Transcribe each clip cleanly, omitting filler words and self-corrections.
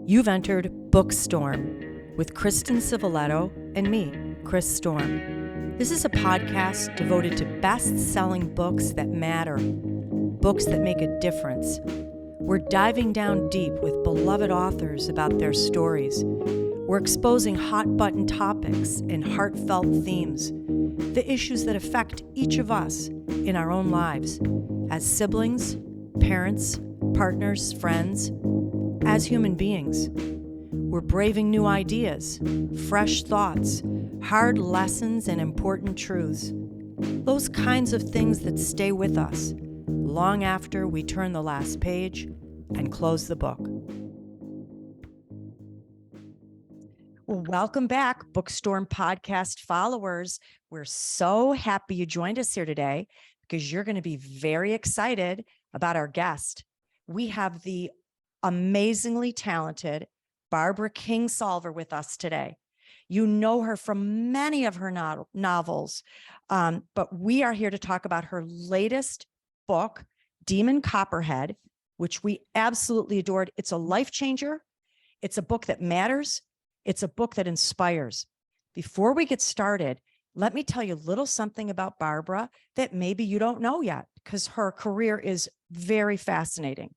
You've entered BOOKSTORM with Kristen Civiletto and me, Chris Storm. This is a podcast devoted to best-selling books that matter, books that make a difference. We're diving down deep with beloved authors about their stories. We're exposing hot-button topics and heartfelt themes, the issues that affect each of us in our own lives, as siblings, parents, partners, friends, as human beings. We're braving new ideas, fresh thoughts, hard lessons, and important truths. Those kinds of things that stay with us long after we turn the last page and close the book. Well, welcome back, BOOKSTORM podcast followers. We're so happy you joined us here today because you're going to be very excited about our guest. We have the amazingly talented Barbara Kingsolver with us today. You know her from many of her novels, but we are here to talk about her latest book, Demon Copperhead, which we absolutely adored. It's a life changer. It's a book that matters. It's a book that inspires. Before we get started, let me tell you a little something about Barbara that maybe you don't know yet, because her career is very fascinating.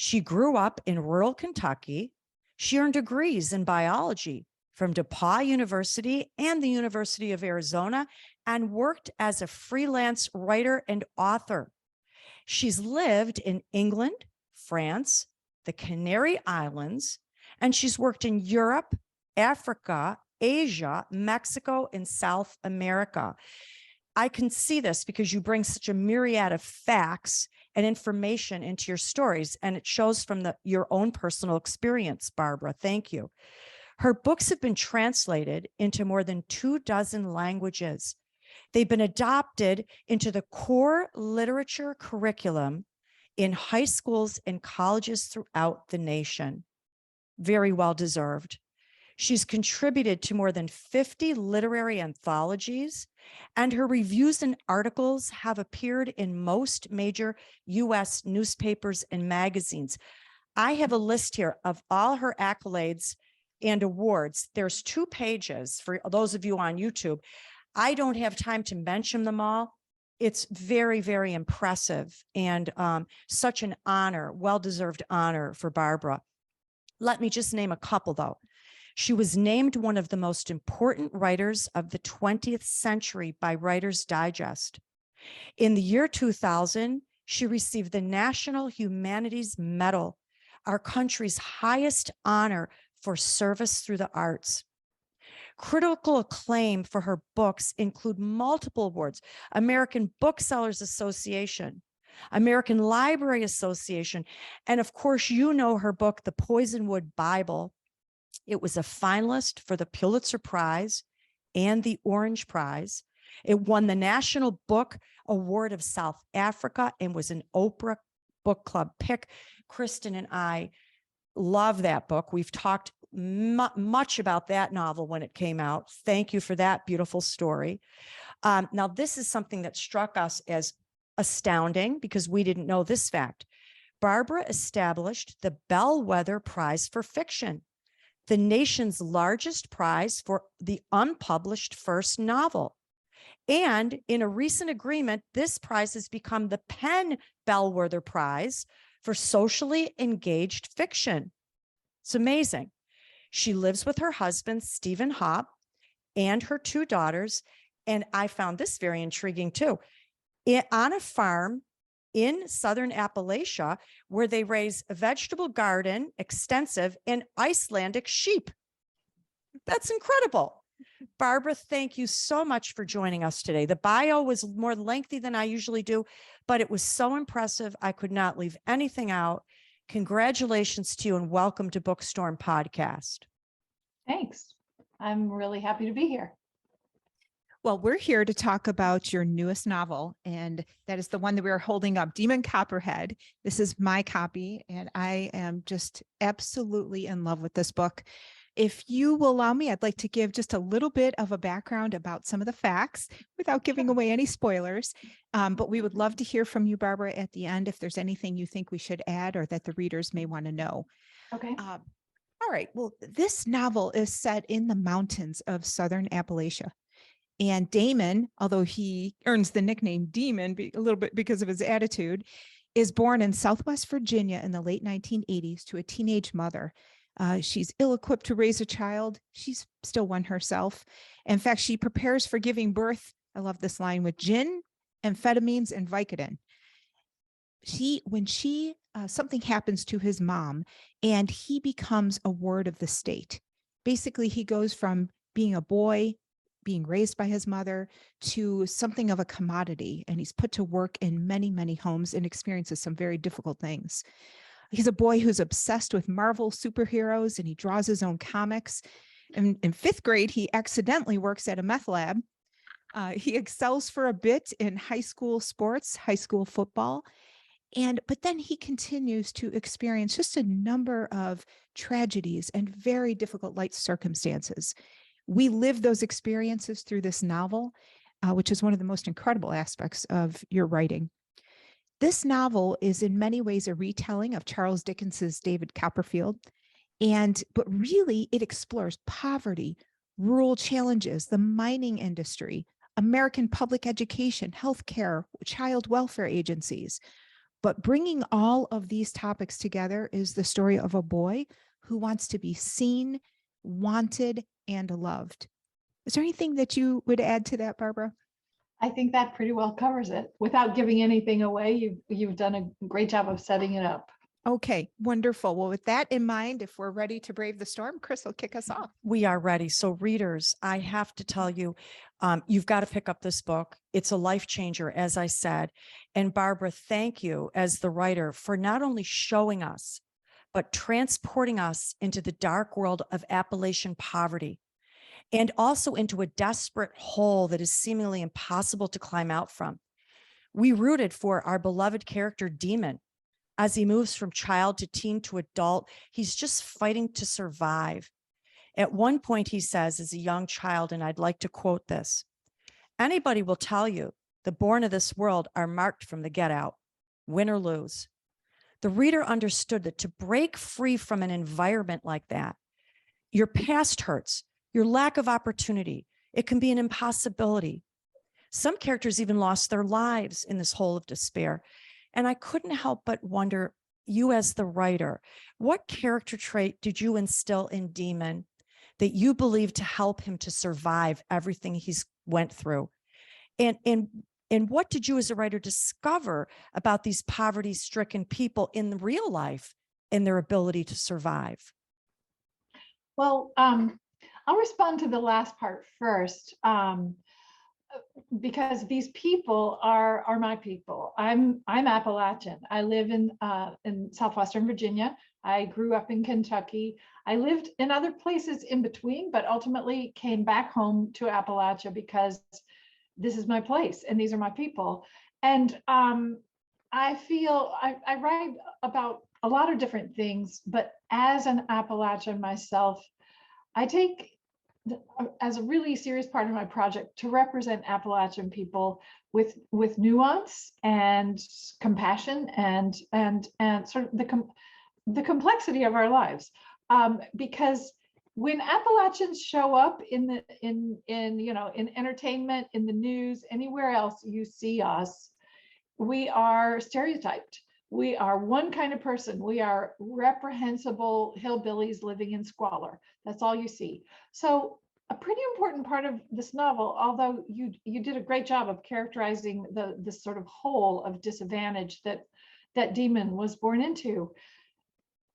She grew up in rural Kentucky. She earned degrees in biology from DePauw University and the University of Arizona and worked as a freelance writer and author. She's lived in England, France, the Canary Islands, and she's worked in Europe, Africa, Asia, Mexico, and South America. I can see this because you bring such a myriad of facts and information into your stories, and it shows from your own personal experience, Barbara. Thank you. Her books have been translated into more than 24 languages. They've been adopted into the core literature curriculum in high schools and colleges throughout the nation. Very well deserved. She's contributed to more than 50 literary anthologies, and her reviews and articles have appeared in most major U.S. newspapers and magazines. I have a list here of all her accolades and awards. There's 2 pages for those of you on YouTube. I don't have time to mention them all. It's very, very impressive and such an honor, well-deserved honor for Barbara. Let me just name a couple, though. She was named one of the most important writers of the 20th century by Writer's Digest. In the year 2000, she received the National Humanities Medal, our country's highest honor for service through the arts. Critical acclaim for her books include multiple awards: American Booksellers Association, American Library Association, and of course, you know her book, The Poisonwood Bible. It was a finalist for the Pulitzer Prize and the Orange Prize. It won the National Book Award of South Africa and was an Oprah Book Club pick. Kristen and I love that book. We've talked much about that novel when it came out. Thank you for that beautiful story. Now, this is something that struck us as astounding because we didn't know this fact. Barbara established the Bellwether Prize for Fiction, the nation's largest prize for the unpublished first novel. And in a recent agreement, this prize has become the Penn Bellwether Prize for socially engaged fiction. It's amazing. She lives with her husband, Stephen Hopp, and her 2 daughters. And I found this very intriguing too. On a farm in southern Appalachia, where they raise a vegetable garden, extensive, and Icelandic sheep. That's incredible. Barbara, thank you so much for joining us today. The bio was more lengthy than I usually do, but it was so impressive. I could not leave anything out. Congratulations to you and welcome to BOOKSTORM podcast. Thanks. I'm really happy to be here. Well, we're here to talk about your newest novel, and that is the one that we are holding up, Demon Copperhead. This is my copy, and I am just absolutely in love with this book. If you will allow me, I'd like to give just a little bit of a background about some of the facts without giving away any spoilers. But we would love to hear from you, Barbara, at the end, if there's anything you think we should add or that the readers may want to know. Okay. All right. Well, this novel is set in the mountains of southern Appalachia. And Damon, although he earns the nickname Demon a little bit because of his attitude, is born in Southwest Virginia in the late 1980s to a teenage mother. She's ill-equipped to raise a child. She's still one herself. In fact, she prepares for giving birth, I love this line, with gin, amphetamines, and Vicodin. Something happens to his mom and he becomes a ward of the state. Basically, he goes from being a boy, being raised by his mother, to something of a commodity. And he's put to work in many, many homes and experiences some very difficult things. He's a boy who's obsessed with Marvel superheroes and he draws his own comics. And in fifth grade, he accidentally works at a meth lab. He excels for a bit in high school sports, high school football. But then he continues to experience just a number of tragedies and very difficult life circumstances. We live those experiences through this novel, which is one of the most incredible aspects of your writing. This novel is in many ways a retelling of Charles Dickens's David Copperfield, but really it explores poverty, rural challenges, the mining industry, American public education, healthcare, child welfare agencies. But bringing all of these topics together is the story of a boy who wants to be seen, wanted, and loved. Is there anything that you would add to that, Barbara? I think that pretty well covers it. Without giving anything away, you've done a great job of setting it up. Okay, wonderful. Well, with that in mind, if we're ready to brave the storm, Chris will kick us off. We are ready. So readers, I have to tell you, you've got to pick up this book. It's a life changer, as I said. And Barbara, thank you as the writer for not only showing us, but transporting us into the dark world of Appalachian poverty and also into a desperate hole that is seemingly impossible to climb out from. We rooted for our beloved character, Demon. As he moves from child to teen to adult, he's just fighting to survive. At one point, he says, as a young child, and I'd like to quote this, "Anybody will tell you the born of this world are marked from the get out, win or lose." The reader understood that to break free from an environment like that, your past hurts, your lack of opportunity, it can be an impossibility. Some characters even lost their lives in this hole of despair. And I couldn't help but wonder, you as the writer, what character trait did you instill in Demon that you believe to help him to survive everything he's went through? And what did you as a writer discover about these poverty-stricken people in real life and their ability to survive? Well, I'll respond to the last part first, because these people are my people. I'm Appalachian. I live in southwestern Virginia. I grew up in Kentucky. I lived in other places in between, but ultimately came back home to Appalachia because this is my place and these are my people. And I feel I write about a lot of different things, but as an Appalachian myself, I take as a really serious part of my project to represent Appalachian people with nuance and compassion and sort of the complexity of our lives, because when Appalachians show up in entertainment, in the news, anywhere else you see us, we are stereotyped. We are one kind of person. We are reprehensible hillbillies living in squalor. That's all you see. So a pretty important part of this novel, although you did a great job of characterizing this sort of hole of disadvantage that Demon was born into,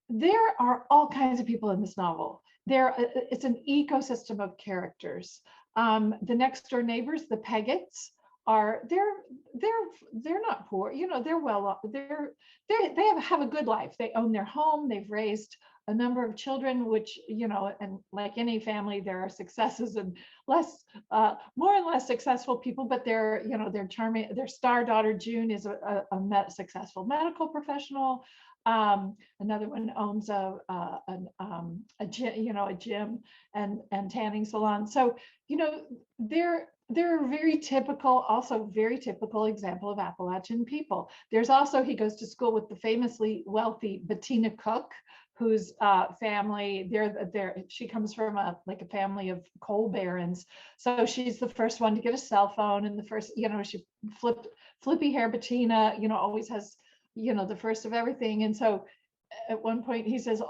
there are all kinds of people in this novel. It's an ecosystem of characters. The next door neighbors, the Peggotts, they're not poor, they're well off, they have a good life. They own their home, they've raised a number of children, which, and like any family, there are successes and more and less successful people, but they're charming. Their star daughter June is a successful medical professional. Another one owns a gym, a gym and tanning salon. So, they're very typical, also very typical example of Appalachian people. There's also, he goes to school with the famously wealthy Bettina Cook, whose family, she comes from a family of coal barons. So she's the first one to get a cell phone, and the first, she flippy hair Bettina, always has, the first of everything. And so at one point he says,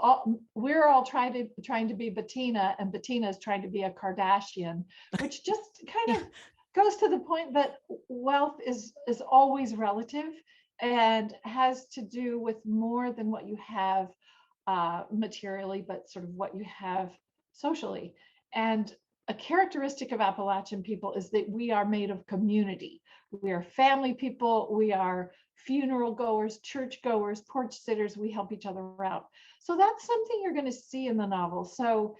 we're all trying to be Bettina, and Bettina is trying to be a Kardashian, which just kind of goes to the point that wealth is always relative and has to do with more than what you have materially, but sort of what you have socially. And a characteristic of Appalachian people is that we are made of community. We are family people. We are funeral goers, church goers, porch sitters. We help each other out. So that's something you're going to see in the novel. So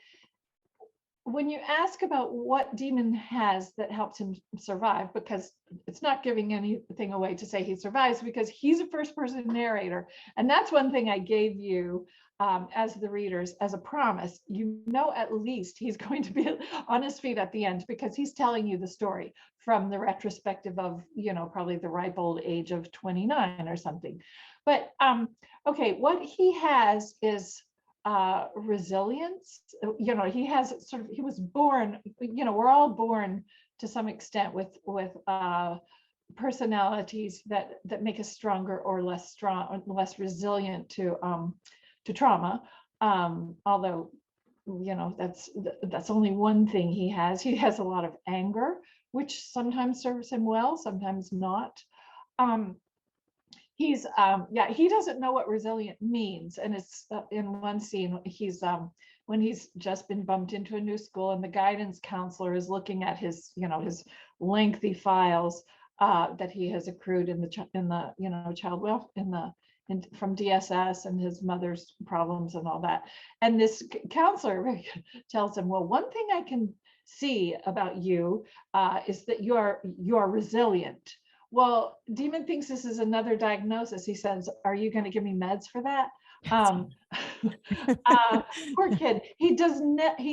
when you ask about what Demon has that helps him survive, because it's not giving anything away to say he survives, because he's a first person narrator. And that's one thing I gave you as the readers as a promise. At least he's going to be on his feet at the end, because he's telling you the story from the retrospective of, probably the ripe old age of 29 or something. But okay, what he has is resilience. He has he was born, we're all born to some extent with personalities that make us stronger or less strong, or less resilient to trauma. Although, that's only one thing he has. He has a lot of anger, which sometimes serves him well, sometimes not. He's he doesn't know what resilient means, and it's in one scene he's when he's just been bumped into a new school, and the guidance counselor is looking at his his lengthy files that he has accrued in the child welfare from DSS, and his mother's problems and all that. And this counselor tells him, well, one thing I can see about you is that you are resilient. Well, Demon thinks this is another diagnosis. He says, are you going to give me meds for that? Poor kid. He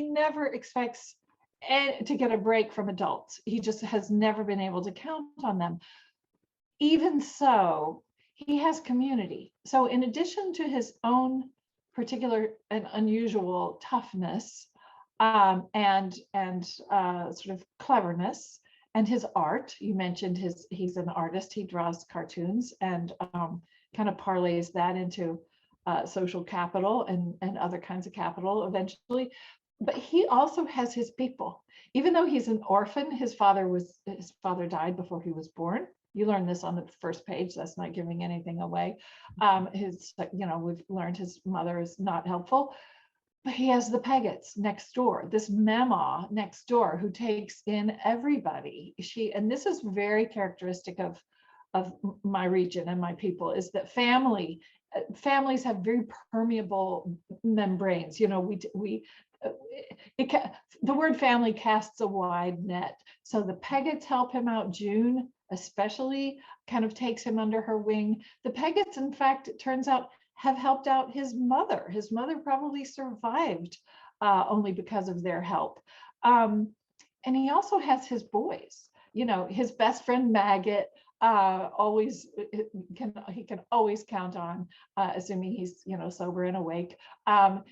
never expects to get a break from adults. He just has never been able to count on them. Even so, he has community. So in addition to his own particular and unusual toughness and sort of cleverness, and his art, you mentioned he's an artist. He draws cartoons and kind of parlays that into social capital and other kinds of capital eventually. But he also has his people. Even though he's an orphan, his father died before he was born. You learn this on the first page. That's not giving anything away. We've learned his mother is not helpful. But he has the Peggotts next door, this mammaw next door who takes in everybody. And this is very characteristic of my region and my people, is that families have very permeable membranes. The word family casts a wide net. So the Peggotts help him out. June especially kind of takes him under her wing. The Peggotts, in fact, it turns out, have helped out his mother. His mother probably survived only because of their help. And he also has his boys. His best friend Maggot he can always count on, assuming he's sober and awake. Some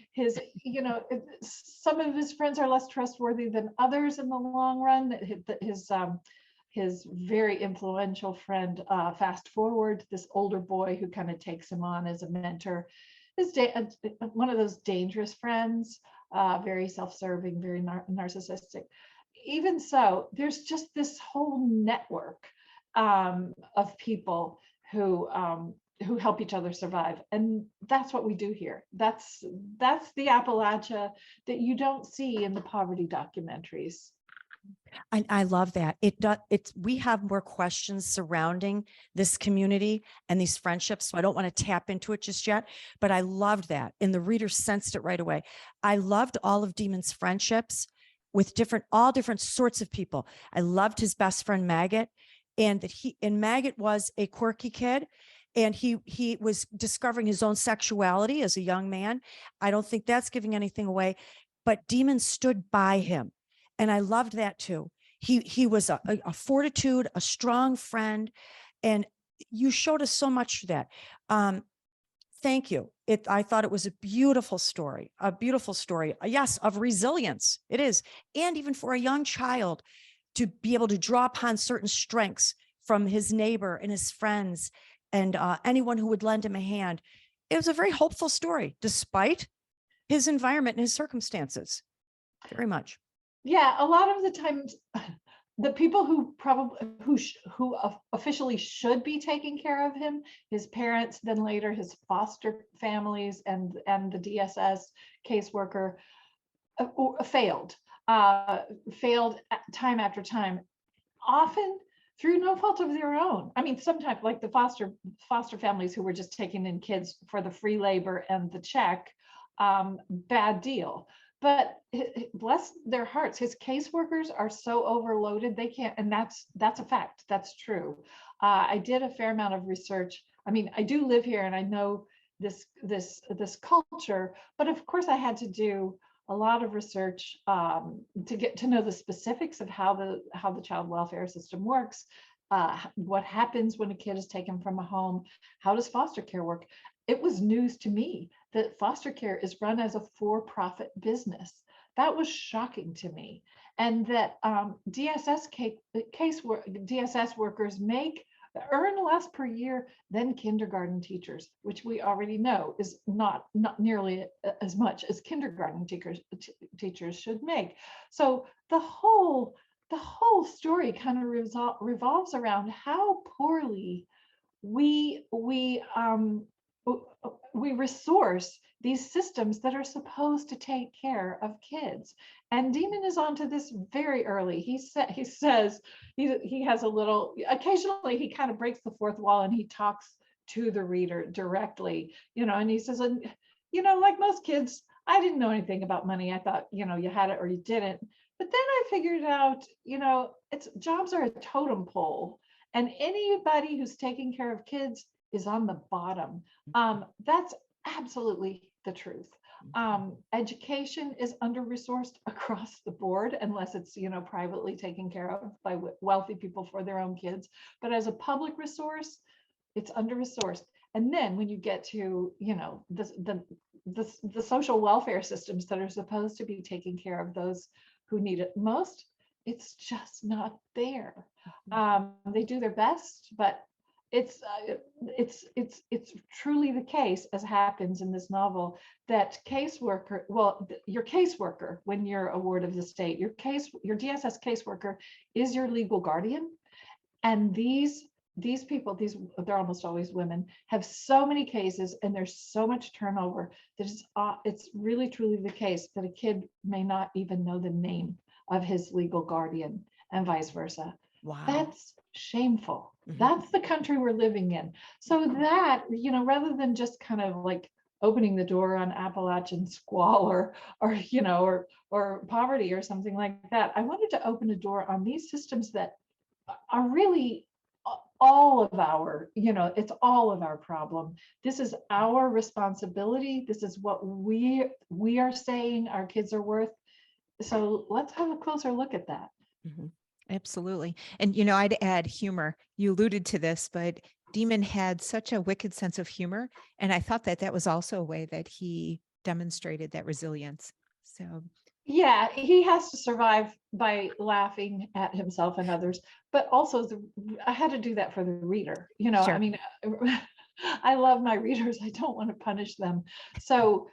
of his friends are less trustworthy than others in the long run. His very influential friend, fast forward, this older boy who kind of takes him on as a mentor, is one of those dangerous friends, very self-serving, very narcissistic. Even so, there's just this whole network of people who help each other survive, and that's what we do here. That's the Appalachia that you don't see in the poverty documentaries. I love that. We have more questions surrounding this community and these friendships, so I don't want to tap into it just yet, but I loved that, and the reader sensed it right away. I loved all of Demon's friendships with all different sorts of people. I loved his best friend Maggot, and Maggot was a quirky kid, and he was discovering his own sexuality as a young man. I don't think that's giving anything away, but Demon stood by him. And I loved that too. He was a fortitude, a strong friend, and you showed us so much through that. Thank you. I thought it was a beautiful story, yes, of resilience. It is. And even for a young child to be able to draw upon certain strengths from his neighbor and his friends and anyone who would lend him a hand. It was a very hopeful story, despite his environment and his circumstances. Very much. Yeah, a lot of the times, the people who officially should be taking care of him, his parents, then later his foster families, and the DSS caseworker, failed time after time, often through no fault of their own. I mean, sometimes like the foster families who were just taking in kids for the free labor and the check, bad deal. But bless their hearts, his caseworkers are so overloaded, they can't, and that's a fact, that's true. I did a fair amount of research. I mean, I do live here and I know this culture, but of course I had to do a lot of research to get to know the specifics of how the child welfare system works, what happens when a kid is taken from a home, how does foster care work. It was news to me that foster care is run as a for-profit business. That was shocking to me. And that DSS workers earn less per year than kindergarten teachers, which we already know is not nearly as much as kindergarten teachers should make. So the whole story kind of revolves around how poorly we resource these systems that are supposed to take care of kids. And Demon is onto this very early. He says he has a little, occasionally he kind of breaks the fourth wall and he talks to the reader directly, and he says, like most kids, I didn't know anything about money. I thought, you had it or you didn't. But then I figured out, jobs are a totem pole, and anybody who's taking care of kids is on the bottom. That's absolutely the truth. Education is under-resourced across the board, unless it's privately taken care of by wealthy people for their own kids. But as a public resource, it's under-resourced. And then when you get to the social welfare systems that are supposed to be taking care of those who need it most, it's just not there. They do their best, but it's truly the case, as happens in this novel, that your caseworker, when you're a ward of the state, your DSS caseworker is your legal guardian. And these people, they're almost always women, have so many cases and there's so much turnover that it's really truly the case that a kid may not even know the name of his legal guardian, and vice versa. Wow. That's shameful. That's the country we're living in. So that, rather than just kind of like opening the door on Appalachian squalor or poverty or something like that, I wanted to open a door on these systems that are really all of our, it's all of our problem. This is our responsibility. This is what we are saying our kids are worth. So let's have a closer look at that. Absolutely. And, I'd add humor. You alluded to this, but Demon had such a wicked sense of humor. And I thought that was also a way that he demonstrated that resilience. So yeah, he has to survive by laughing at himself and others, but also I had to do that for the reader. Sure. I mean, I love my readers. I don't want to punish them. So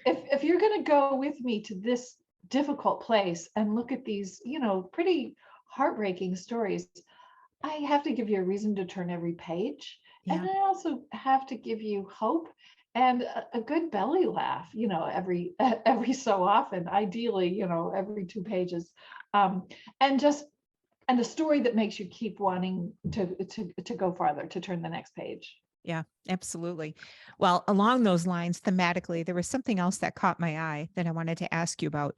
if you're going to go with me to this difficult place and look at these, pretty heartbreaking stories, I have to give you a reason to turn every page. Yeah. And I also have to give you hope and a good belly laugh, every so often, ideally, every 2 pages, and a story that makes you keep wanting to go farther, to turn the next page. Yeah, absolutely. Well, along those lines, thematically, there was something else that caught my eye that I wanted to ask you about.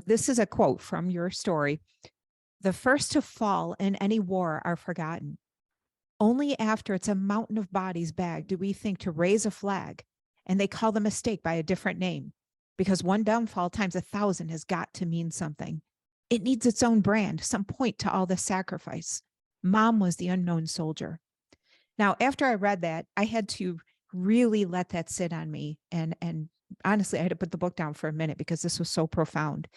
This is a quote from your story. "The first to fall in any war are forgotten. Only after it's a mountain of bodies bagged do we think to raise a flag, and they call the mistake by a different name, because one downfall times 1,000 has got to mean something. it needs its own brand, some point to all the sacrifice. Mom was the unknown soldier. Now, after I read that, I had to really let that sit on me. And honestly, I had to put the book down for a minute because this was so profound.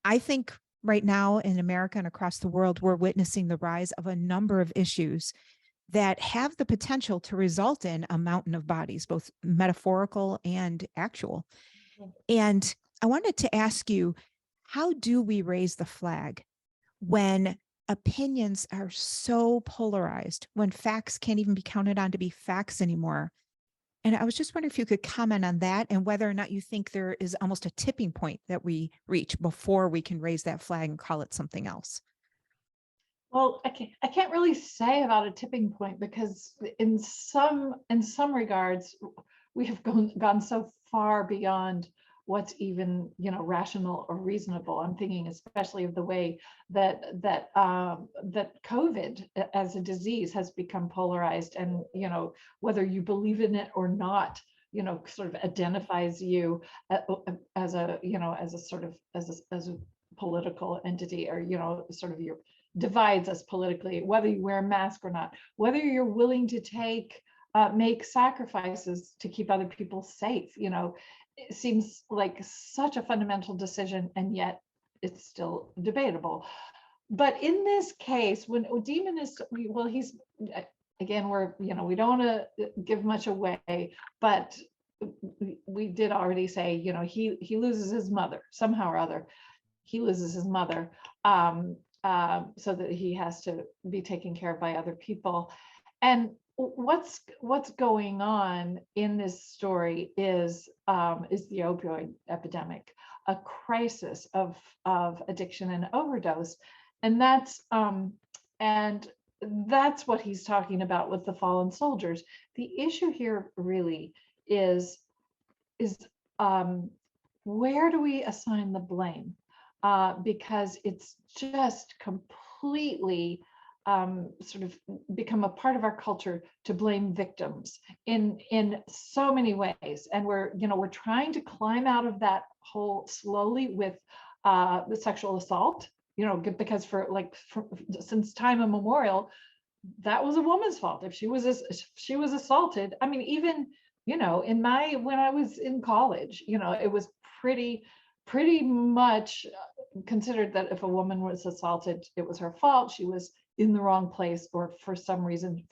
I think right now in America and across the world, we're witnessing the rise of a number of issues that have the potential to result in a mountain of bodies, both metaphorical and actual. And I wanted to ask you, how do we raise the flag when opinions are so polarized, when facts can't even be counted on to be facts anymore? And I was just wondering if you could comment on that and whether or not you think there is almost a tipping point that we reach before we can raise that flag and call it something else. Well, I can't really say about a tipping point, because in some regards, we have gone so far beyond what's even, rational or reasonable. I'm thinking especially of the way that COVID as a disease has become polarized, and whether you believe in it or not, sort of identifies you as a political entity, or sort of your divides us politically, whether you wear a mask or not, whether you're willing to make sacrifices to keep other people safe. It seems like such a fundamental decision, and yet it's still debatable. But in this case, when Demon is, well, he's, again, we don't want to give much away, but we did already say, he loses his mother somehow or other. He loses his mother, so that he has to be taken care of by other people. And what's going on in this story is the opioid epidemic, a crisis of addiction and overdose, and that's what he's talking about with the fallen soldiers. The issue here really is where do we assign the blame? Because it's just completely sort of become a part of our culture to blame victims in so many ways, and we're trying to climb out of that hole slowly with the sexual assault, because since time immemorial, that was a woman's fault if she was assaulted. I mean, even when I was in college, it was pretty much considered that if a woman was assaulted, it was her fault. She was in the wrong place, or for some reason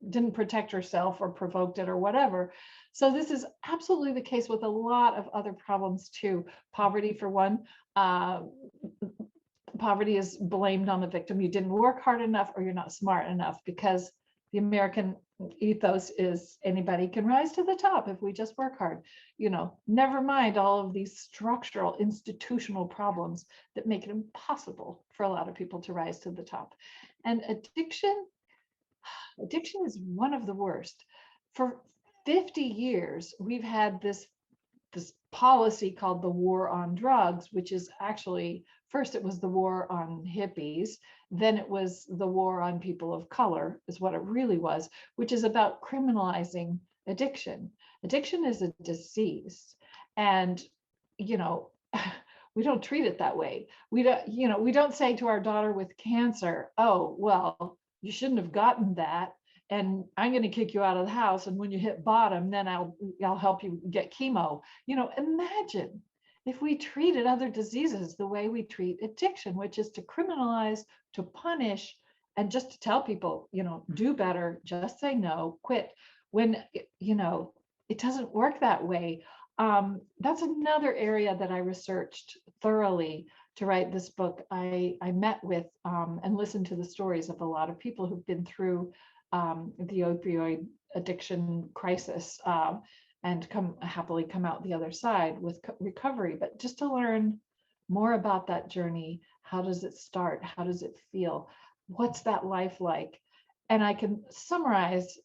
didn't protect herself or provoked it or whatever. So this is absolutely the case with a lot of other problems too. Poverty, for one. Poverty is blamed on the victim. You didn't work hard enough, or you're not smart enough, because the American ethos is anybody can rise to the top if we just work hard. Never mind all of these structural, institutional problems that make it impossible for a lot of people to rise to the top. And addiction is one of the worst. For 50 years, we've had this policy called the war on drugs, which is actually, first it was the war on hippies, then it was the war on people of color, is what it really was, which is about criminalizing addiction. Addiction is a disease, and we don't treat it that way. We don't say to our daughter with cancer, oh, well, you shouldn't have gotten that, and I'm going to kick you out of the house, and when you hit bottom, then I'll help you get chemo. Imagine if we treated other diseases the way we treat addiction, which is to criminalize, to punish, and just to tell people, do better, just say no, quit. When, it doesn't work that way. That's another area that I researched thoroughly to write this book. I met with and listened to the stories of a lot of people who've been through the opioid addiction crisis, and happily come out the other side with recovery. But just to learn more about that journey, how does it start? How does it feel? What's that life like? And I can summarize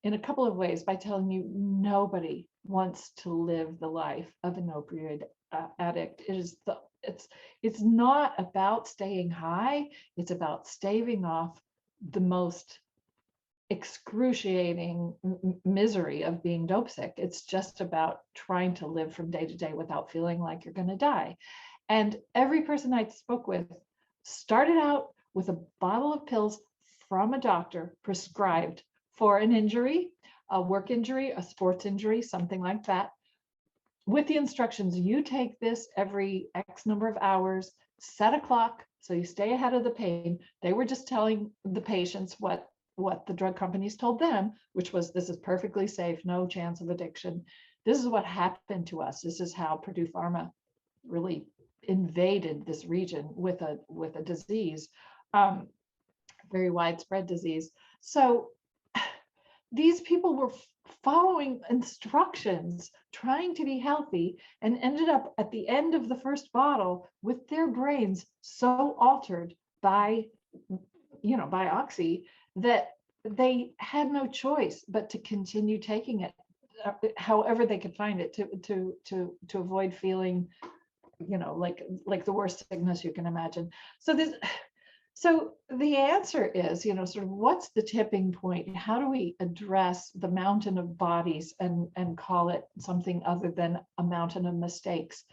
in a couple of ways by telling you, nobody wants to live the life of an opioid addict. It's not about staying high. It's about staving off the most excruciating misery of being dope sick. It's just about trying to live from day to day without feeling like you're going to die. And every person I spoke with started out with a bottle of pills from a doctor prescribed for an injury, a work injury, a sports injury, something like that, with the instructions, you take this every X number of hours, set a clock so you stay ahead of the pain. They were just telling the patients what the drug companies told them, which was, this is perfectly safe, no chance of addiction. This is what happened to us. This is how Purdue Pharma really invaded this region with a disease, very widespread disease. So these people were following instructions, trying to be healthy, and ended up at the end of the first bottle with their brains so altered by, by oxy, that they had no choice but to continue taking it, however they could find it, to avoid feeling, like the worst sickness you can imagine. So the answer is, sort of what's the tipping point? How do we address the mountain of bodies and call it something other than a mountain of mistakes?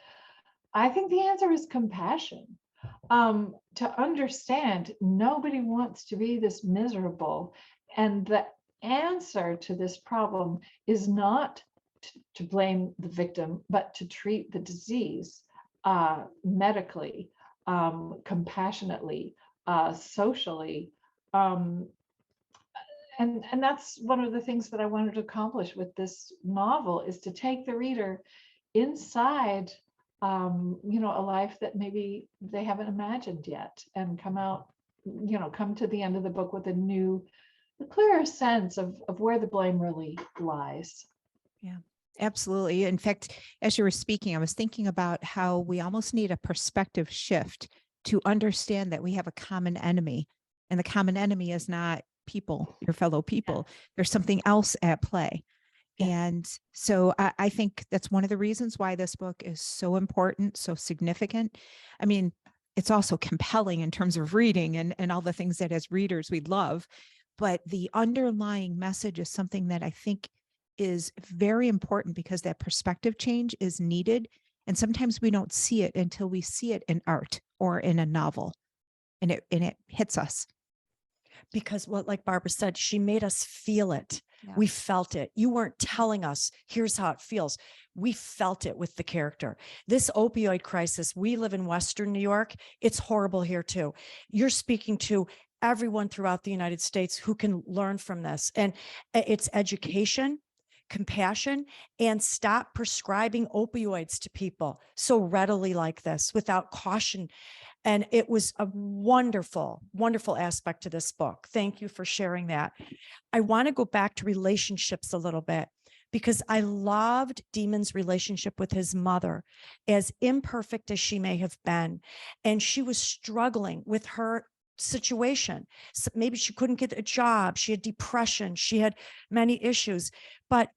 I think the answer is compassion. To understand nobody wants to be this miserable. And the answer to this problem is not to blame the victim, but to treat the disease medically, compassionately, socially. And that's one of the things that I wanted to accomplish with this novel, is to take the reader inside, a life that maybe they haven't imagined yet, and come to the end of the book with a clearer sense of where the blame really lies. Yeah, absolutely. In fact, as you were speaking, I was thinking about how we almost need a perspective shift to understand that we have a common enemy, and the common enemy is not people, your fellow people. There's something else at play. Yeah. And so I think that's one of the reasons why this book is so important, so significant. I mean, it's also compelling in terms of reading and all the things that as readers we love, but the underlying message is something that I think is very important, because that perspective change is needed. And sometimes we don't see it until we see it in art or in a novel, and it hits us. Because like Barbara said, she made us feel it. Yeah. We felt it. You weren't telling us, here's how it feels. We felt it with the character. This opioid crisis, we live in Western New York. It's horrible here too. You're speaking to everyone throughout the United States who can learn from this. And it's education, compassion, and stop prescribing opioids to people so readily like this without caution. And it was a wonderful, wonderful aspect to this book. Thank you for sharing that. I want to go back to relationships a little bit, because I loved Demon's relationship with his mother, as imperfect as she may have been. And she was struggling with her situation. So maybe she couldn't get a job. She had depression. She had many issues, but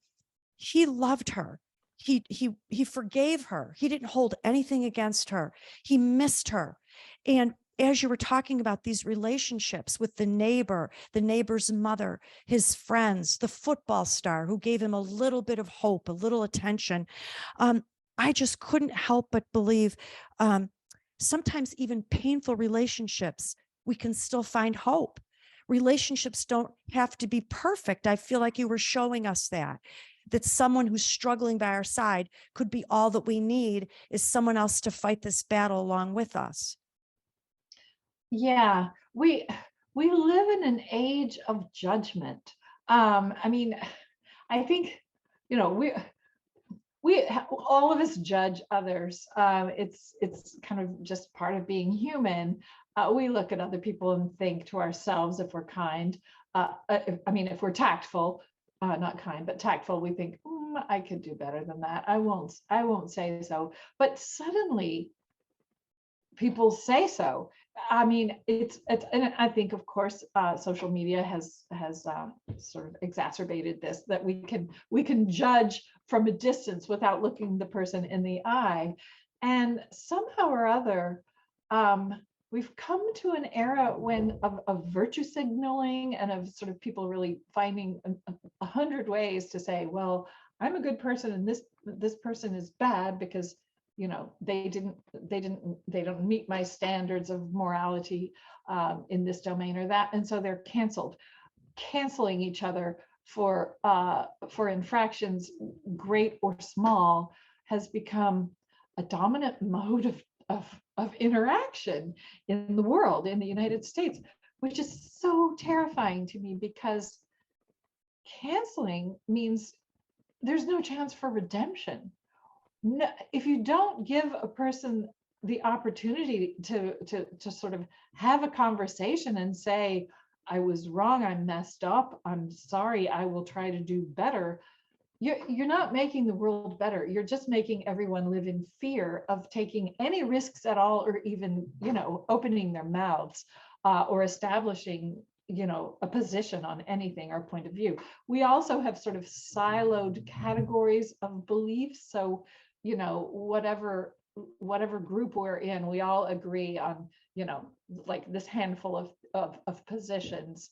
he loved her. He forgave her. He didn't hold anything against her. He missed her. And as you were talking about these relationships with the neighbor, the neighbor's mother, his friends, the football star who gave him a little bit of hope, a little attention, I just couldn't help but believe sometimes even painful relationships, we can still find hope. Relationships don't have to be perfect. I feel like you were showing us that someone who's struggling by our side could be all that we need is someone else to fight this battle along with us. Yeah, we live in an age of judgment. I mean, I think, we all of us judge others. It's kind of just part of being human. We look at other people and think to ourselves, if we're kind, if we're tactful, not kind, but tactful, we think, I could do better than that. I won't say so. But suddenly people say so. I mean, it's and I think, of course, social media has sort of exacerbated this, that we can judge from a distance without looking the person in the eye, and somehow or other, we've come to an era when of virtue signaling and of sort of people really finding 100 ways to say, well, I'm a good person and this person is bad because they don't meet my standards of morality in this domain or that, and so they're canceling each other for infractions, great or small, has become a dominant mode of interaction in the world, in the United States, which is so terrifying to me, because canceling means there's no chance for redemption. No, if you don't give a person the opportunity to sort of have a conversation and say, I was wrong, I messed up, I'm sorry, I will try to do better, you're not making the world better. You're just making everyone live in fear of taking any risks at all, or even, opening their mouths or establishing, a position on anything or point of view. We also have sort of siloed categories of beliefs. So, whatever group we're in, we all agree on, like this handful of positions.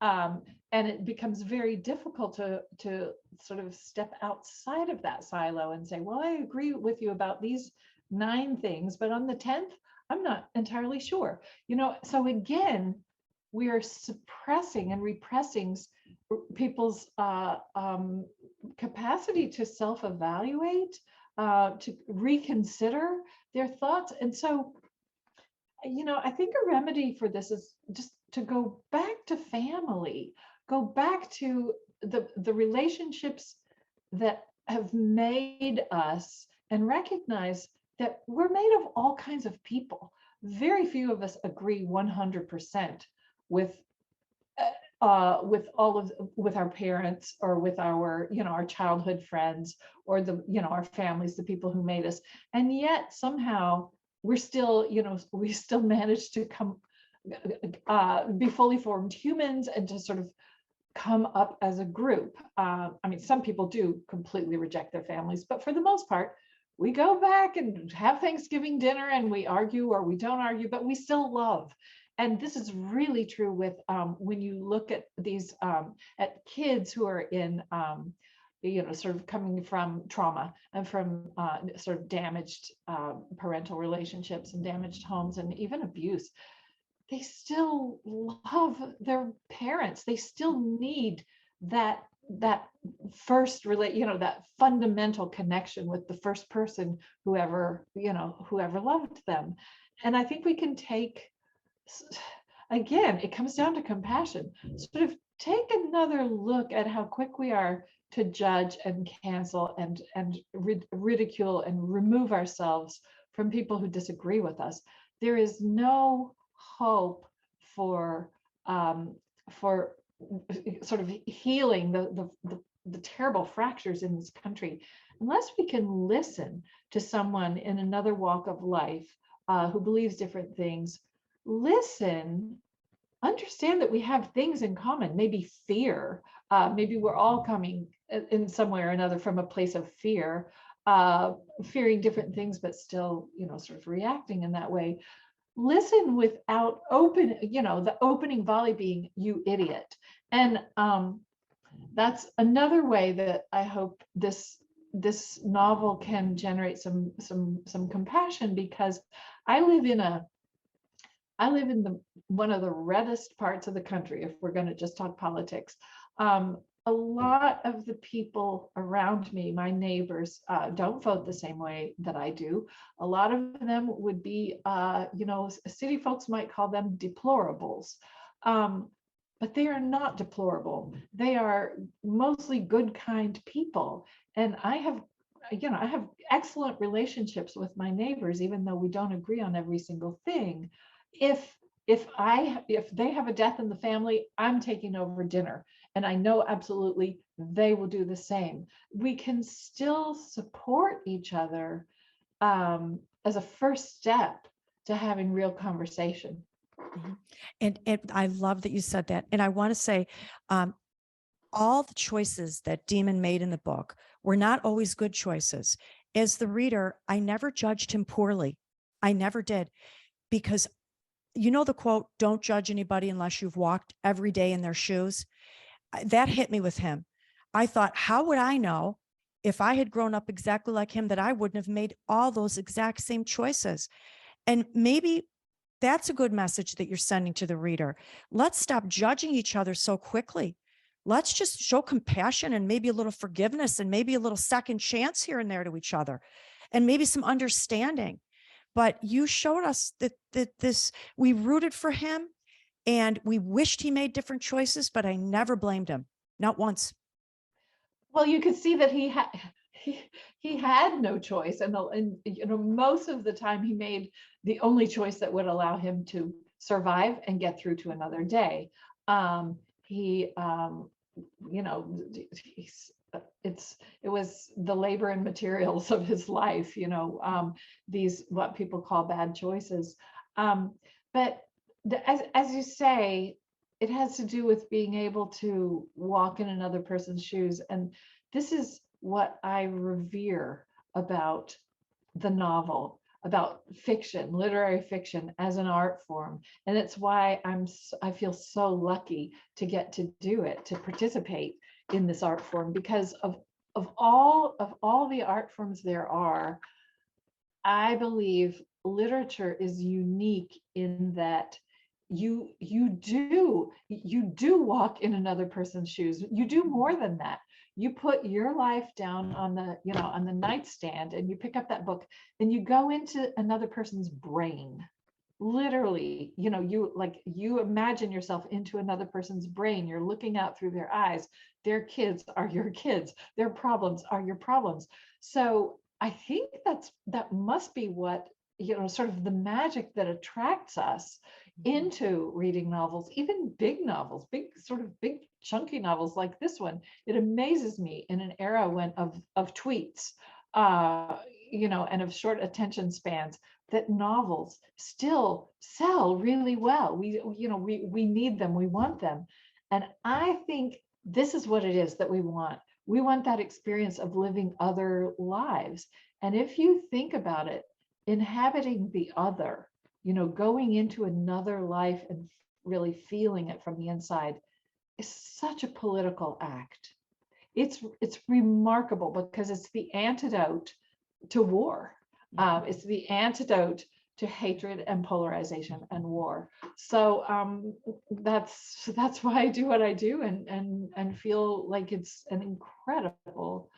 And it becomes very difficult to sort of step outside of that silo and say, well, I agree with you about these 9 things, but on the 10th, I'm not entirely sure. So again, we are suppressing and repressing people's capacity to self-evaluate, to reconsider their thoughts. And so, I think a remedy for this is just to go back to family, go back to the relationships that have made us, and recognize that we're made of all kinds of people. Very few of us agree 100% with with our parents, or with our our childhood friends, or our families, the people who made us, and yet somehow we're still we still manage to come be fully formed humans, and to sort of come up as a group. I mean, some people do completely reject their families, but for the most part, we go back and have Thanksgiving dinner, and we argue or we don't argue, but we still love. And this is really true with when you look at these at kids who are in sort of coming from trauma and from sort of damaged parental relationships and damaged homes and even abuse. They still love their parents. They still need that first that fundamental connection with the first person who ever loved them. And I think we can take, again, it comes down to compassion. Sort of take another look at how quick we are to judge and cancel and ridicule and remove ourselves from people who disagree with us. There is no hope for sort of healing the terrible fractures in this country unless we can listen to someone in another walk of life who believes different things. Listen, understand that we have things in common, maybe fear. Maybe we're all coming in some way or another from a place of fear, fearing different things, but still, sort of reacting in that way. Listen without the opening volley being, you idiot. And that's another way that I hope this novel can generate some compassion, because I live in one of the reddest parts of the country, if we're going to just talk politics. A lot of the people around me, my neighbors, don't vote the same way that I do. A lot of them would be, city folks might call them deplorables. But they are not deplorable. They are mostly good, kind people. And I have excellent relationships with my neighbors, even though we don't agree on every single thing. If they have a death in the family, I'm taking over dinner. And I know absolutely they will do the same. We can still support each other as a first step to having real conversation. Mm-hmm. And I love that you said that. And I want to say, all the choices that Demon made in the book were not always good choices. As the reader, I never judged him poorly. I never did, because the quote, don't judge anybody unless you've walked every day in their shoes. That hit me with him. I thought, how would I know if I had grown up exactly like him, that I wouldn't have made all those exact same choices. And maybe that's a good message that you're sending to the reader. Let's stop judging each other so quickly. Let's just show compassion and maybe a little forgiveness and maybe a little second chance here and there to each other, and maybe some understanding. But you showed us that we rooted for him and we wished he made different choices, but I never blamed him, not once. Well, you could see that he had no choice, and most of the time he made the only choice that would allow him to survive and get through to another day. He it was the labor and materials of his life, these what people call bad choices. But as you say, it has to do with being able to walk in another person's shoes. And this is what I revere about the novel, about fiction, literary fiction as an art form. And it's why I feel so lucky to get to do it, to participate in this art form, because of all the art forms there are. I believe literature is unique in that you do walk in another person's shoes. You do more than that. You put your life down on the nightstand, and you pick up that book and you go into another person's brain. Literally, you imagine yourself into another person's brain. You're looking out through their eyes. Their kids are your kids. Their problems are your problems. So I think that must be what, sort of the magic that attracts us into reading novels, even big novels, big chunky novels like this one. It amazes me in an era of tweets, and of short attention spans, that novels still sell really well. We need them, we want them. And I think this is what it is that we want. We want that experience of living other lives. And if you think about it, inhabiting the other, going into another life and really feeling it from the inside is such a political act. It's remarkable because it's the antidote to war. It's the antidote to hatred and polarization and war. So that's why I do what I do, and feel like it's an incredible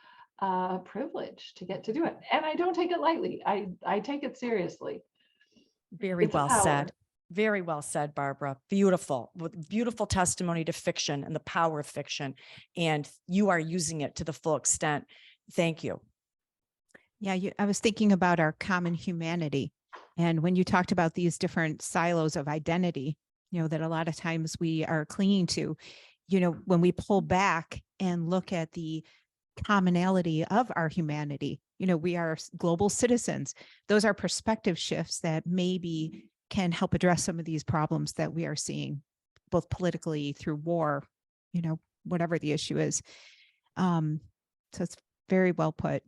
privilege to get to do it. And I don't take it lightly. I take it seriously. Very It's a well power. said. Very well said, Barbara. Beautiful, with beautiful testimony to fiction and the power of fiction. And you are using it to the full extent. Thank you. Yeah, I was thinking about our common humanity. And when you talked about these different silos of identity, that a lot of times we are clinging to, when we pull back and look at the commonality of our humanity, we are global citizens. Those are perspective shifts that maybe can help address some of these problems that we are seeing, both politically, through war, whatever the issue is. So it's very well put.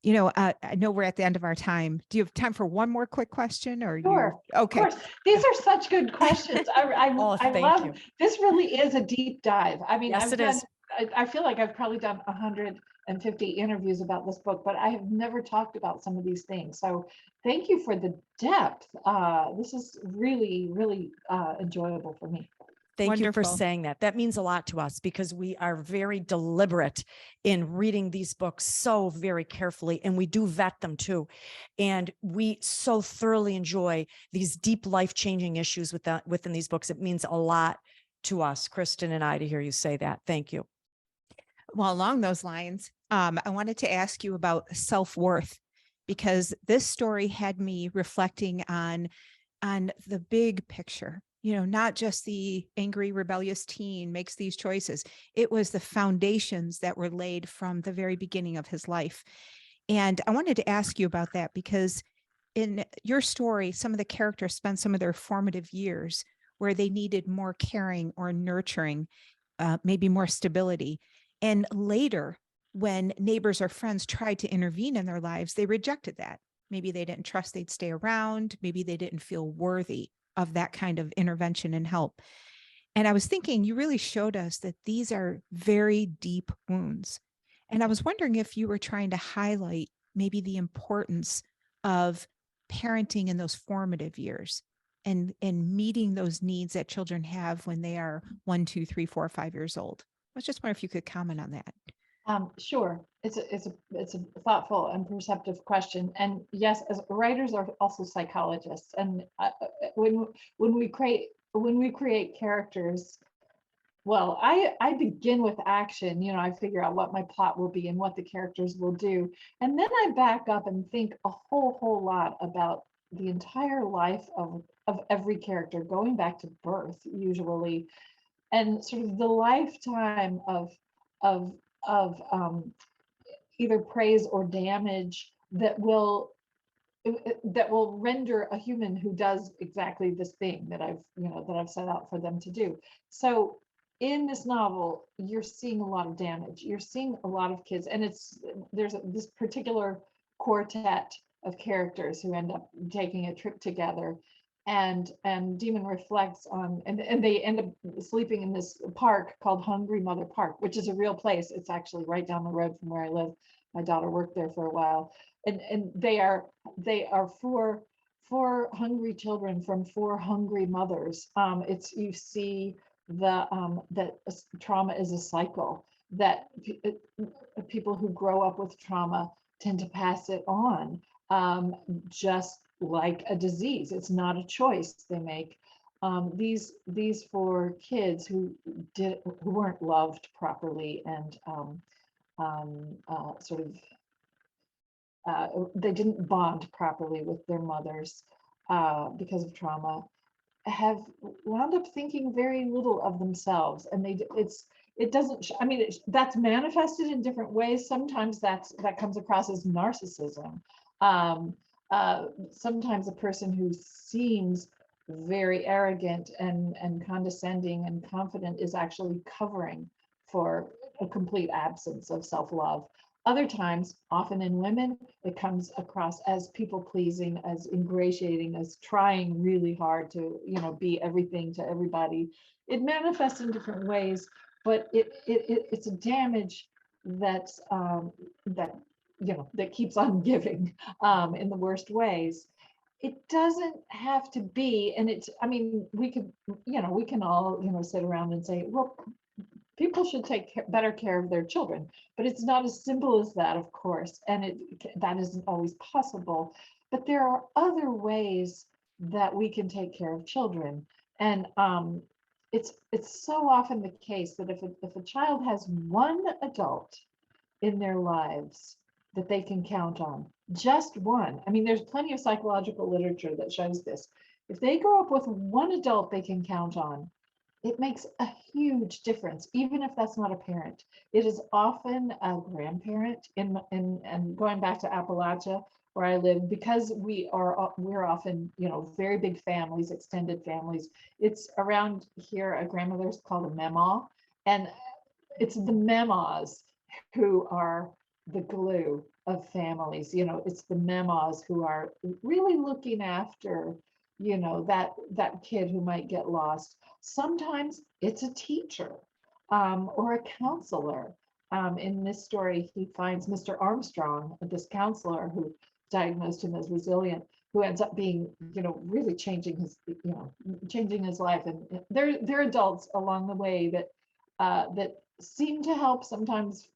I know we're at the end of our time. Do you have time for one more quick question, or Sure, okay? of course. These are such good questions. I Thank love you. This. Really is a deep dive. I mean, Yes, it is. I feel like I've probably done 150 interviews about this book, but I have never talked about some of these things. So thank you for the depth. This is really, really enjoyable for me. Thank you for Wonderful. saying that. That means a lot to us because we are very deliberate in reading these books so very carefully, and we do vet them too. And we so thoroughly enjoy these deep life-changing issues within these books. It means a lot to us, Kristen and I, to hear you say that. Thank you. Well, along those lines, I wanted to ask you about self-worth, because this story had me reflecting on the big picture. Not just the angry, rebellious teen makes these choices. It was the foundations that were laid from the very beginning of his life. And I wanted to ask you about that because in your story, some of the characters spent some of their formative years where they needed more caring or nurturing, maybe more stability. And later, when neighbors or friends tried to intervene in their lives, they rejected that. Maybe they didn't trust they'd stay around. Maybe they didn't feel worthy of that kind of intervention and help. And I was thinking, you really showed us that these are very deep wounds. And I was wondering if you were trying to highlight maybe the importance of parenting in those formative years and meeting those needs that children have when they are 1, 2, 3, 4, 5 years old. I was just wondering if you could comment on that. Sure. It's a thoughtful and perceptive question. And yes, as writers are also psychologists. And when we create characters, well, I begin with action. I figure out what my plot will be and what the characters will do, and then I back up and think a whole lot about the entire life of every character, going back to birth usually, and sort of the lifetime of either praise or damage that will render a human who does exactly this thing that I've set out for them to do. So in this novel, you're seeing a lot of damage. You're seeing a lot of kids, and there's this particular quartet of characters who end up taking a trip together, and Demon reflects on, and they end up sleeping in this park called Hungry Mother Park, which is a real place. It's actually right down the road from where I live. My daughter worked there for a while, and they are four hungry children from four hungry mothers. You see that trauma is a cycle, that people who grow up with trauma tend to pass it on, just like a disease. It's not a choice they make. These four kids who weren't loved properly and they didn't bond properly with their mothers because of trauma, have wound up thinking very little of themselves, and it doesn't. I mean, that's manifested in different ways. Sometimes that comes across as narcissism. Sometimes a person who seems very arrogant and condescending and confident is actually covering for a complete absence of self-love. Other times, often in women, it comes across as people-pleasing, as ingratiating, as trying really hard to, be everything to everybody. It manifests in different ways, but it's a damage that keeps on giving in the worst ways. It doesn't have to be, and we can all, sit around and say, well, people should take better care of their children, but it's not as simple as that, of course, and that isn't always possible. But there are other ways that we can take care of children, and it's so often the case that if a child has one adult in their lives that they can count on, just one. I mean, there's plenty of psychological literature that shows this. If they grow up with one adult they can count on, it makes a huge difference, even if that's not a parent. It is often a grandparent. And going back to Appalachia, where I live, because we're often, very big families, extended families. It's around here, a grandmother's called a mammaw, and it's the mammaws who are the glue of families. It's the mammaws who are really looking after, that kid who might get lost. Sometimes it's a teacher or a counselor. In this story, he finds Mr. Armstrong, this counselor who diagnosed him as resilient, who ends up being, really changing his life. And they're adults along the way that seem to help, sometimes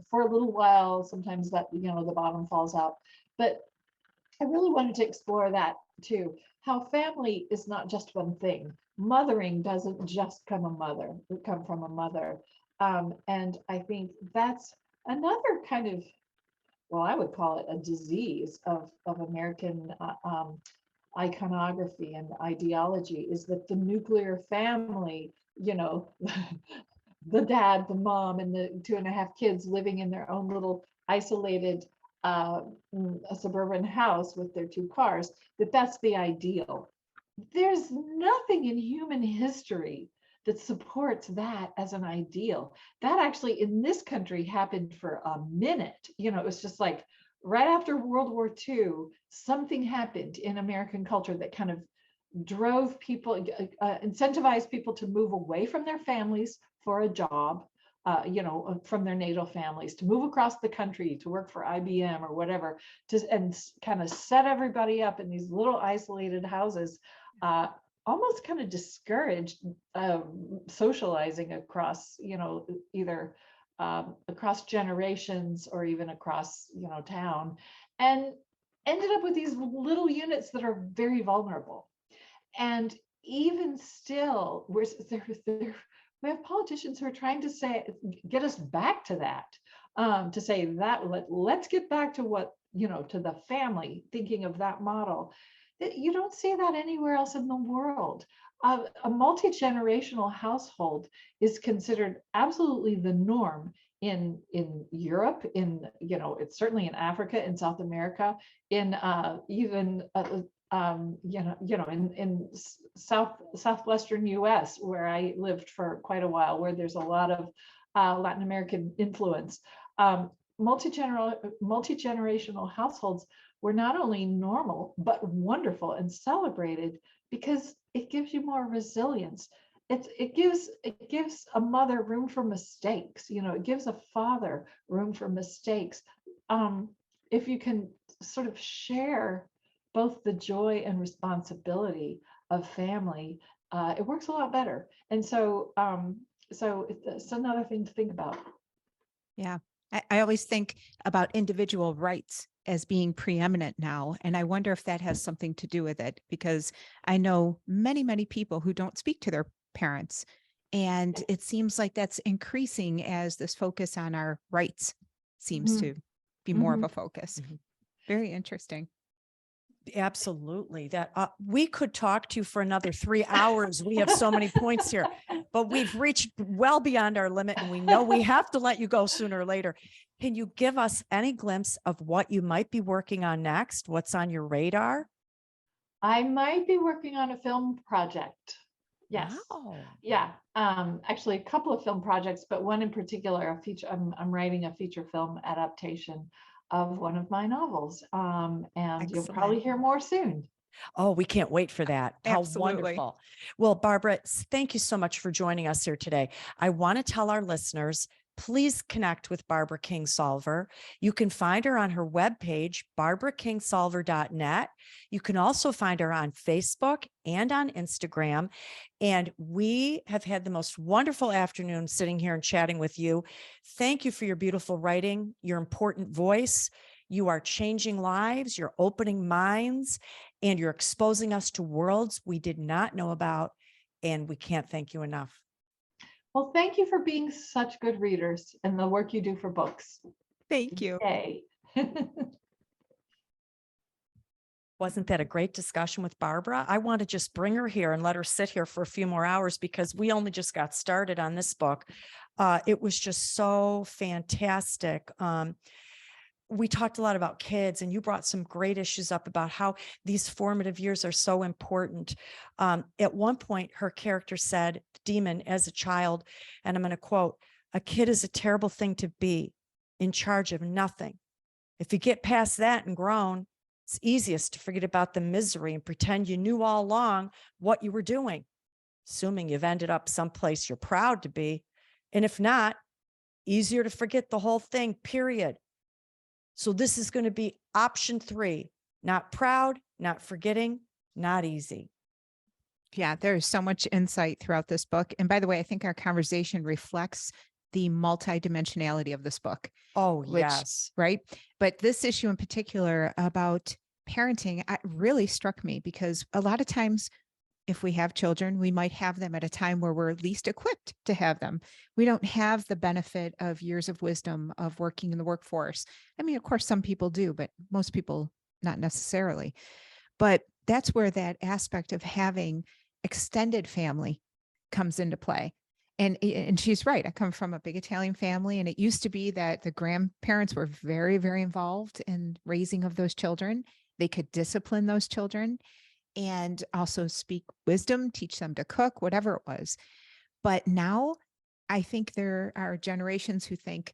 for a little while, sometimes that, the bottom falls out. But I really wanted to explore that too, how family is not just one thing. Mothering doesn't just come from a mother. And I think that's another kind of, well, I would call it a disease of American iconography and ideology, is that the nuclear family, the dad, the mom, and the 2.5 kids living in their own little isolated a suburban house with their 2 cars, that's the ideal. There's nothing in human history that supports that as an ideal. That actually in this country happened for a minute. It was just like right after World War II, something happened in American culture that kind of drove people, incentivized people to move away from their families for a job, from their natal families, to move across the country to work for IBM or whatever, and kind of set everybody up in these little isolated houses, almost kind of discouraged socializing across, either across generations or even across, town, and ended up with these little units that are very vulnerable. And even still, we have politicians who are trying to get us back to that, to say that let's get back to what, to the family, thinking of that model. You don't see that anywhere else in the world. A multi-generational household is considered absolutely the norm in Europe, it's certainly in Africa, in South America, in even in southwestern US, where I lived for quite a while, where there's a lot of Latin American influence. Multi-generational households were not only normal, but wonderful and celebrated, because it gives you more resilience. It gives a mother room for mistakes. It gives a father room for mistakes. If you can sort of share both the joy and responsibility of family, it works a lot better. And so it's another thing to think about. Yeah. I always think about individual rights as being preeminent now. And I wonder if that has something to do with it, because I know many, many people who don't speak to their parents. And it seems like that's increasing as this focus on our rights seems to be more of a focus. Very interesting. Absolutely. That we could talk to for another 3 hours. We have so many points here, but we've reached well beyond our limit, and we know we have to let you go sooner or later. Can you give us any glimpse of what you might be working on next? What's on your radar? I might be working on a film project. Yes. Wow. Yeah. Actually, a couple of film projects, but one in particular, a feature. I'm writing a feature film adaptation of one of my novels. And Excellent. You'll probably hear more soon. Oh, we can't wait for that. How Absolutely. wonderful. Well, Barbara, thank you so much for joining us here today. I want to tell our listeners, please connect with Barbara Kingsolver. You can find her on her webpage, barbarakingsolver.net. You can also find her on Facebook and on Instagram. And we have had the most wonderful afternoon sitting here and chatting with you. Thank you for your beautiful writing, your important voice. You are changing lives, you're opening minds, and you're exposing us to worlds we did not know about. And we can't thank you enough. Well, thank you for being such good readers and the work you do for books. Thank you. Yay. Wasn't that a great discussion with Barbara? I want to just bring her here and let her sit here for a few more hours, because we only just got started on this book. It was just so fantastic. We talked a lot about kids, and you brought some great issues up about how these formative years are so important. At one point, her character said, Demon, as a child, and I'm going to quote, "A kid is a terrible thing to be, in charge of nothing. If you get past that and grown, it's easiest to forget about the misery and pretend you knew all along what you were doing, assuming you've ended up someplace you're proud to be. And if not, easier to forget the whole thing, period. So this is going to be option 3, not proud, not forgetting, not easy." Yeah, there's so much insight throughout this book. And by the way, I think our conversation reflects the multidimensionality of this book. Oh, Which, yes. right. But this issue in particular about parenting really struck me, because a lot of times if we have children, we might have them at a time where we're least equipped to have them. We don't have the benefit of years of wisdom of working in the workforce. I mean, of course, some people do, but most people not necessarily. But that's where that aspect of having extended family comes into play. And she's right. I come from a big Italian family, and it used to be that the grandparents were very, very involved in raising of those children. They could discipline those children and also speak wisdom, teach them to cook, whatever it was. But now I think there are generations who think,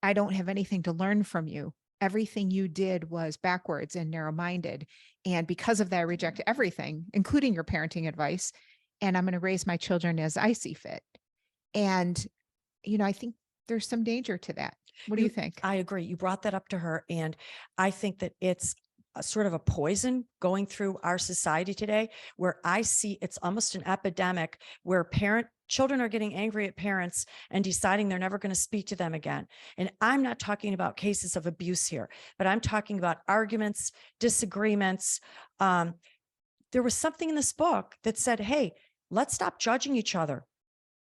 I don't have anything to learn from you. Everything you did was backwards and narrow-minded. And because of that, I reject everything, including your parenting advice. And I'm going to raise my children as I see fit. And I think there's some danger to that. What do you think? I agree. You brought that up to her. And I think that it's a sort of a poison going through our society today, where I see it's almost an epidemic where children are getting angry at parents and deciding they're never going to speak to them again. And I'm not talking about cases of abuse here, but I'm talking about arguments, disagreements. There was something in this book that said, hey, let's stop judging each other.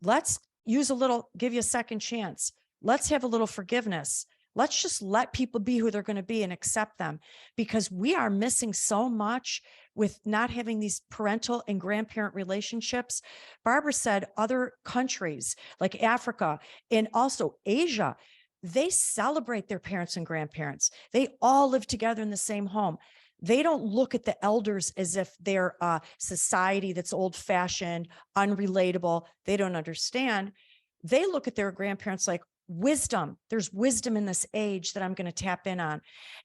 Let's give you a second chance. Let's have a little forgiveness. Let's just let people be who they're going to be and accept them, because we are missing so much with not having these parental and grandparent relationships. Barbara said other countries like Africa and also Asia, they celebrate their parents and grandparents. They all live together in the same home. They don't look at the elders as if they're a society that's old-fashioned, unrelatable. They don't understand. They look at their grandparents like wisdom. There's wisdom in this age that I'm going to tap in on.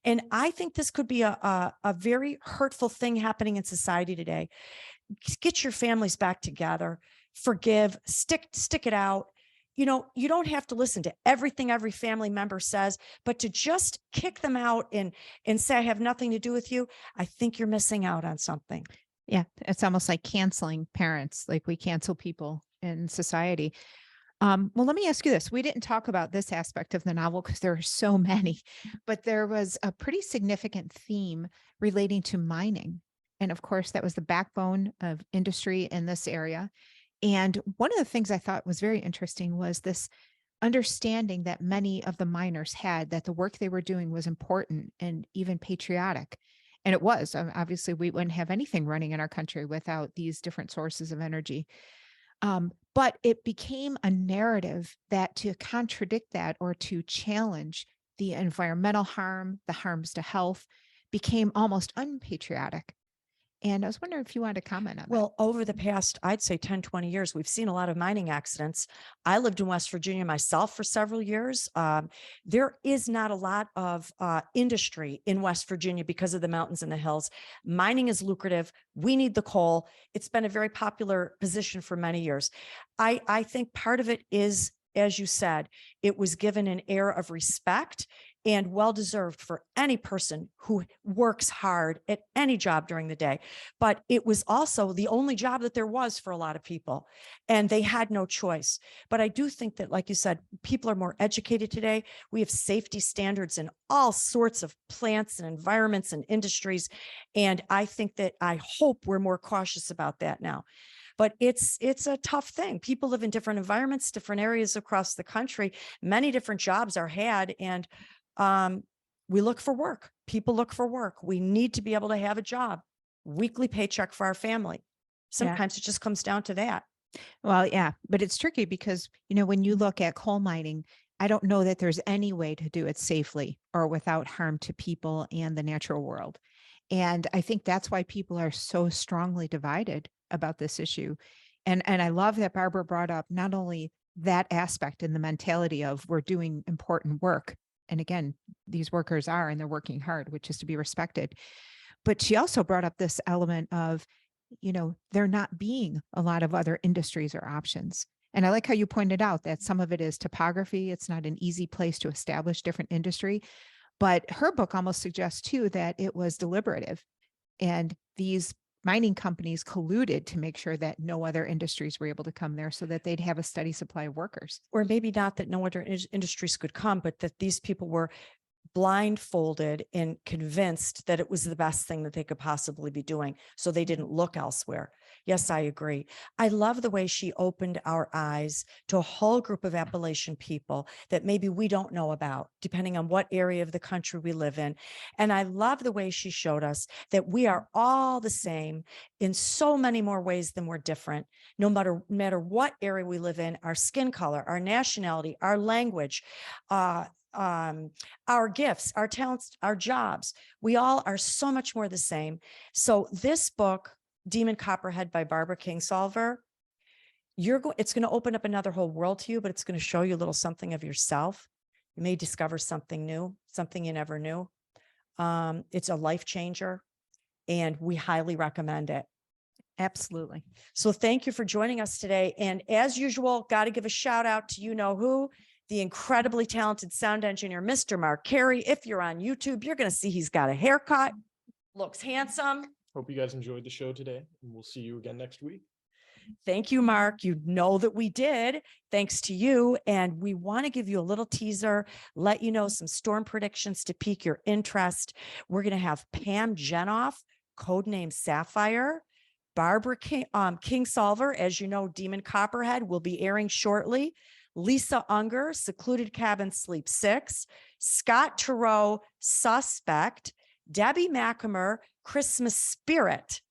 And I think this could be a very hurtful thing happening in society today. Get your families back together, forgive, stick it out. You don't have to listen to everything every family member says, but to just kick them out and say, I have nothing to do with you, I think you're missing out on something. Yeah, it's almost like canceling parents, like we cancel people in society. Well, let me ask you this. We didn't talk about this aspect of the novel because there are so many, but there was a pretty significant theme relating to mining. And of course, that was the backbone of industry in this area. And one of the things I thought was very interesting was this understanding that many of the miners had, that the work they were doing was important and even patriotic. And it was. Obviously, we wouldn't have anything running in our country without these different sources of energy. But it became a narrative that to contradict that or to challenge the environmental harm, the harms to health, became almost unpatriotic. And I was wondering if you wanted to comment on that. Well, over the past, I'd say 10, 20 years, we've seen a lot of mining accidents. I lived in West Virginia myself for several years. There is not a lot of industry in West Virginia because of the mountains and the hills. Mining is lucrative. We need the coal. It's been a very popular position for many years. I think part of it is, as you said, it was given an air of respect and well-deserved for any person who works hard at any job during the day. But it was also the only job that there was for a lot of people, and they had no choice. But I do think that, like you said, people are more educated today. We have safety standards in all sorts of plants and environments and industries. And I hope we're more cautious about that now. But it's a tough thing. People live in different environments, different areas across the country. Many different jobs are had, and we look for work. People look for work. We need to be able to have a job, weekly paycheck for our family. Sometimes it just comes down to that. Well, yeah, but it's tricky because, when you look at coal mining, I don't know that there's any way to do it safely or without harm to people and the natural world. And I think that's why people are so strongly divided about this issue. And I love that Barbara brought up not only that aspect and the mentality of we're doing important work. And again, these workers are, and they're working hard, which is to be respected. But she also brought up this element of, there not being a lot of other industries or options. And I like how you pointed out that some of it is topography. It's not an easy place to establish different industry. But her book almost suggests too that it was deliberative, and these mining companies colluded to make sure that no other industries were able to come there so that they'd have a steady supply of workers. Or maybe not that no other industries could come, but that these people were blindfolded and convinced that it was the best thing that they could possibly be doing, so they didn't look elsewhere. Yes, I agree. I love the way she opened our eyes to a whole group of Appalachian people that maybe we don't know about, depending on what area of the country we live in. And I love the way she showed us that we are all the same in so many more ways than we're different, no matter what area we live in, our skin color, our nationality, our language, our gifts, our talents, our jobs. We all are so much more the same. So this book, Demon Copperhead by Barbara Kingsolver, it's going to open up another whole world to you, but it's going to show you a little something of yourself. You may discover something new, something you never knew. It's a life changer, and we highly recommend it. Absolutely. So thank you for joining us today. And as usual, got to give a shout out to you know who, the incredibly talented sound engineer, Mr. Mark Carey. If you're on YouTube, you're going to see he's got a haircut, looks handsome. Hope you guys enjoyed the show today, and we'll see you again next week. Thank you, Mark. You know that we did, thanks to you. And we want to give you a little teaser, let you know some storm predictions to pique your interest. We're going to have Pam Jenoff, codename Sapphire, Barbara Kingsolver, as you know, Demon Copperhead will be airing shortly. Lisa Unger, Secluded Cabin Sleep 6, Scott Turow, Suspect, Debbie McAmer, Christmas Spirit.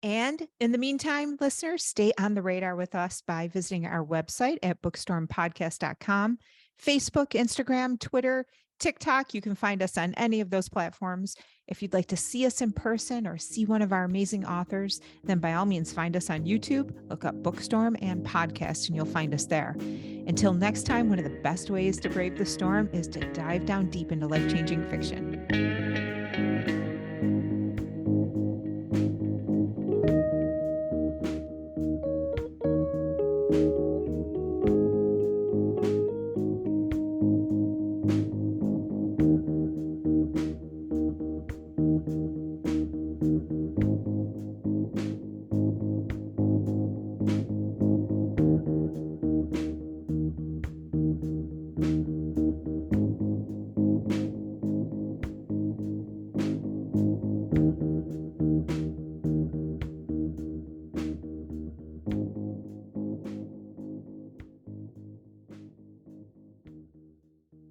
And in the meantime, listeners, stay on the radar with us by visiting our website at bookstormpodcast.com, Facebook, Instagram, Twitter, TikTok. You can find us on any of those platforms. If you'd like to see us in person or see one of our amazing authors, then by all means, find us on YouTube, look up Bookstorm and podcast, and you'll find us there. Until next time, one of the best ways to brave the storm is to dive down deep into life-changing fiction.